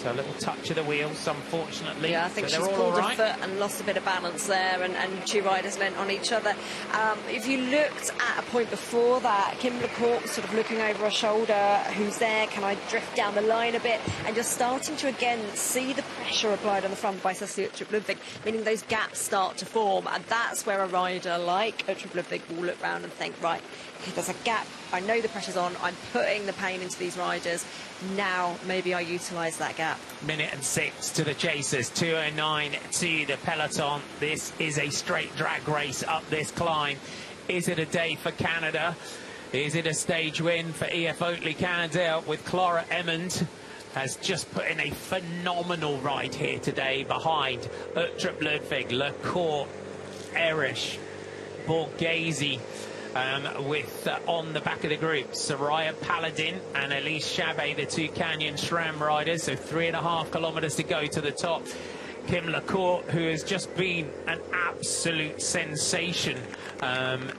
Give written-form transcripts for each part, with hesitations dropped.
So a little touch of the wheels, unfortunately. Yeah, I think she's pulled a foot and lost a bit of balance there, and two riders leant on each other. If you looked at a point before that, Kim LaCourt was sort of looking over her shoulder, who's there, can I drift down the line a bit? And you're starting to again see the pressure applied on the front by Cecilia Ludwig, meaning those gaps start to form, and that's where a rider like Ludwig will look round and think, right, there's a gap, I know the pressure's on, I'm putting the pain into these riders, now maybe I utilise that gap. Minute and 6 to the chasers, 2:09 to the peloton. This is a straight drag race up this climb. Is it a day for Canada? Is it a stage win for EF Oatly Canada with Clara Emond? Has just put in a phenomenal ride here today behind Uttrup Ludwig, LaCourt, Erich, Borghese, with on the back of the group Soraya Paladin and Elise Chabet, the two Canyon SRAM riders. So 3.5 kilometers to go to the top. Kim LaCourt, who has just been an absolute sensation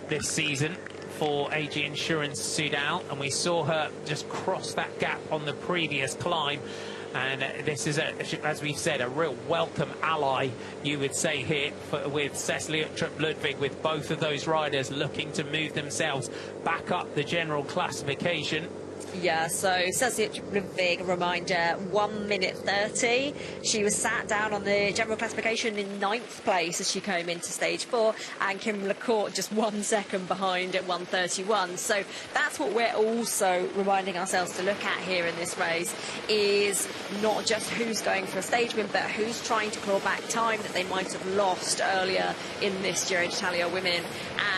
this season for AG Insurance Soudal, and we saw her just cross that gap on the previous climb. And this is, as we've said, a real welcome ally, you would say, here with Cecilia Ludwig, with both of those riders looking to move themselves back up the general classification. Yeah, so Cecilia Ludwig, a reminder, 1 minute 30. She was sat down on the general classification in 9th place as she came into stage 4, and Kim LaCourt just 1 second behind at 1:31. So that's what we're also reminding ourselves to look at here in this race, is not just who's going for a stage win, but who's trying to claw back time that they might have lost earlier in this Giro D'Italia women.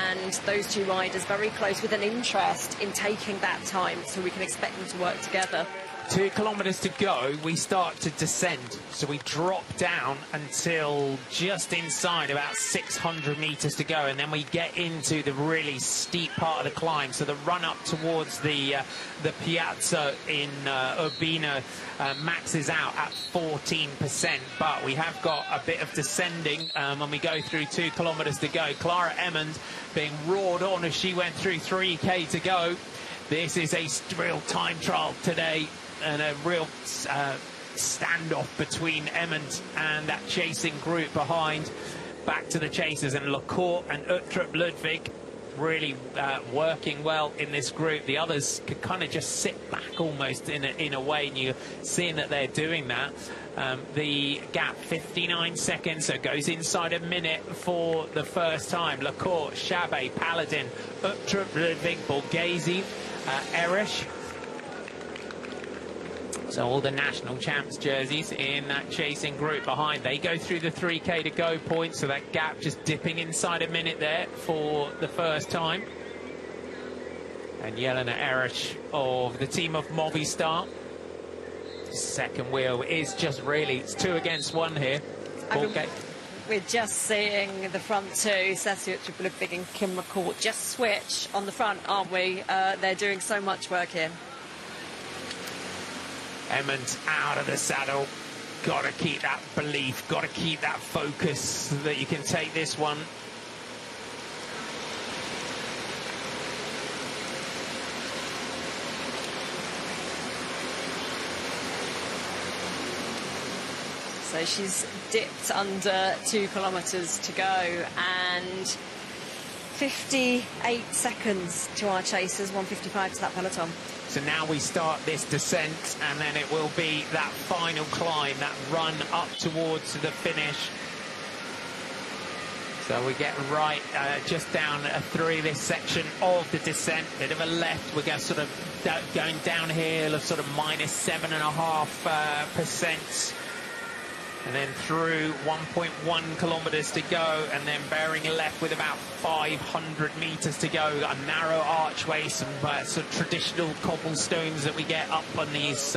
And those two riders very close with an interest in taking that time, so we can expect them to work together. 2 kilometers to go, we start to descend, so we drop down until just inside about 600 meters to go, and then we get into the really steep part of the climb. So the run up towards the piazza in Urbino maxes out at 14%, but we have got a bit of descending when we go through 2 kilometers to go. Clara Emond being roared on as she went through 3k to go. This is a real time trial today, and a real standoff between Emond and that chasing group behind. Back to the chasers, and LaCourt and Uttrup Ludwig really working well in this group. The others could kind of just sit back almost in a way, and you're seeing that they're doing that. The gap 59 seconds, so it goes inside a minute for the first time. LaCourt, Chabet, Paladin, Uttrup Ludwig, Borghese, Erich. So all the national champs jerseys in that chasing group behind. They go through the 3k to go point, so that gap just dipping inside a minute there for the first time. And Jelena Erich of the team of Movistar. Second wheel is just really, it's 2 against 1 here. We're just seeing the front two, Cecilia Ludwig and Kim LaCourt, just switch on the front, aren't we? They're doing so much work here. Emond out of the saddle. Got to keep that belief, got to keep that focus so that you can take this one. So she's dipped under 2 kilometers to go, and 58 seconds to our chasers, 1:55 to that peloton. So now we start this descent, and then it will be that final climb, that run up towards the finish. So we get right just down through this section of the descent, bit of a left. We're going sort of going downhill of sort of -7.5%. And then through 1.1 kilometers to go, and then bearing left with about 500 meters to go. A narrow archway, some sort of traditional cobblestones that we get up on these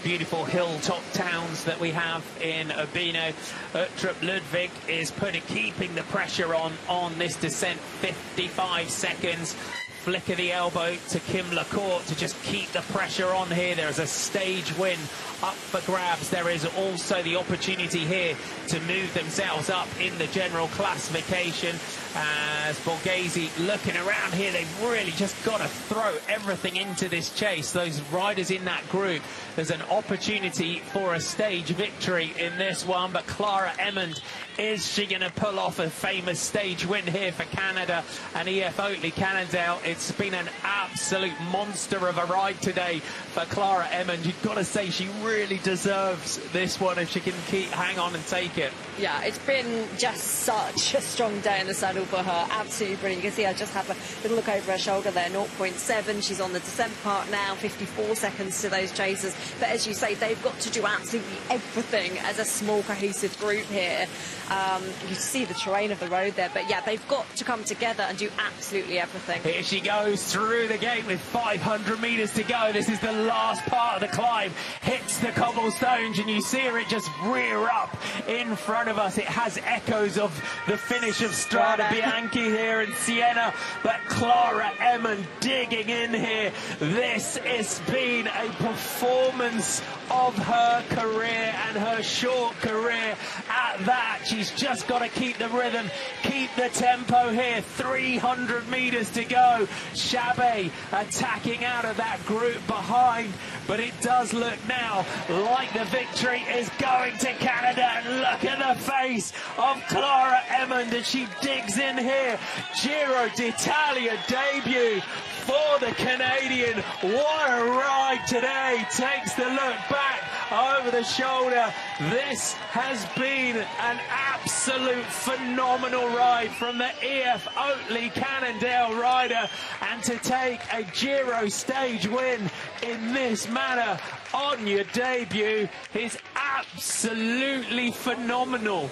beautiful hilltop towns that we have in Urbino. Uttrup Ludwig is keeping the pressure on this descent. 55 seconds. Flick of the elbow to Kim LaCourt to just keep the pressure on here. There's a stage win up for grabs. There is also the opportunity here to move themselves up in the general classification. as Borghese looking around here. They've really just got to throw everything into this chase. Those riders in that group, there's an opportunity for a stage victory in this one, but Clara Emond, is she going to pull off a famous stage win here for Canada and EF Oatly Cannondale? It's been an absolute monster of a ride today for Clara Emond. You've got to say she really deserves this one if she can hang on and take it. Yeah, it's been just such a strong day in the saddle for her. Absolutely brilliant. You can see I just have a little look over her shoulder there, 0.7. She's on the descent part now, 54 seconds to those chasers. But as you say, they've got to do absolutely everything as a small, cohesive group here. You see the terrain of the road there, but yeah, they've got to come together and do absolutely everything. Here she goes through the gate with 500 metres to go. This is the last part of the climb. Hits the cobblestones, and you see her just rear up in front of us. It has echoes of the finish of Strada Bianchi here in Siena, but Clara Emond digging in here. This has been a performance of her career and her short career at that. She's just got to keep the rhythm, keep the tempo here. 300 metres to go. Chabet attacking out of that group behind, but it does look now like the victory is going to Canada. And look at the face of Clara Emond as she digs in here. Giro D'Italia debut for the Canadian. What a ride today. Takes the look back over the shoulder. This has been an absolute phenomenal ride from the EF Oatly Cannondale rider, and to take a Giro stage win in this manner on your debut is absolutely phenomenal.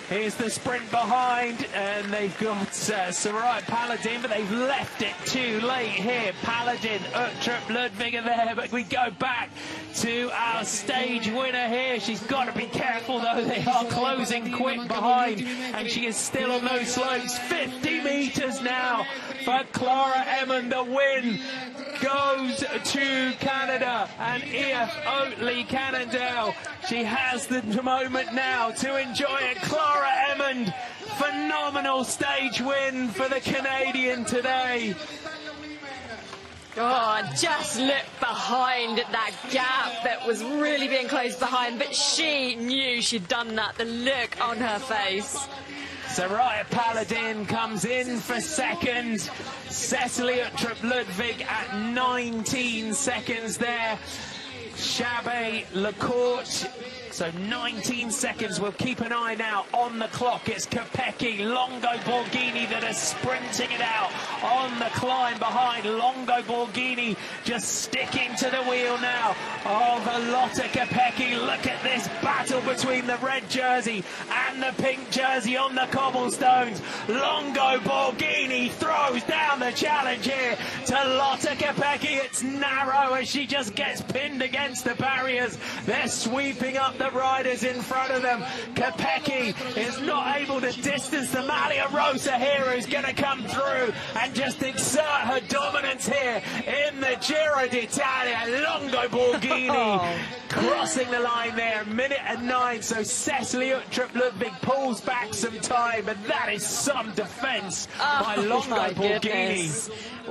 Here's the sprint behind, and they've got Soraya Paladin, but they've left it too late here. Paladin, Uttrup, Ludwig are there, but we go back to our stage winner here. She's got to be careful, though. They are closing quick behind, and she is still on those slopes. 50 metres now for Clara Emond. The win goes to Canada and EF Oatly Cannondale. She has the moment now to enjoy it. Clara Emond, phenomenal stage win for the Canadian today. Oh, just look behind at that gap that was really being closed behind, but she knew she'd done that. The look on her face. Soraya Paladin comes in for second. Cecily Uttrup Ludwig at 19 seconds there. Chabet, Lecourt, so 19 seconds. We'll keep an eye now on the clock. It's Kopecky, Longo, Borghini that are sprinting it out on the climb behind. Longo, Borghini just sticking to the wheel now of Lotte Kopecky. Look at this battle between the red jersey and the pink jersey on the cobblestones. Longo, Borghini throws down the challenge here to Lotte Kopecky. It's narrow as she just gets pinned against the barriers. They're sweeping up the riders in front of them. Kopecky is not able to distance the Maglia Rosa here, who's going to come through and just exert her dominance here in the Giro d'Italia. Longo Borghini crossing the line there, 1:09. So Cecily Uttrup Ludwig pulls back some time, but that is some defence by Longo Borghini.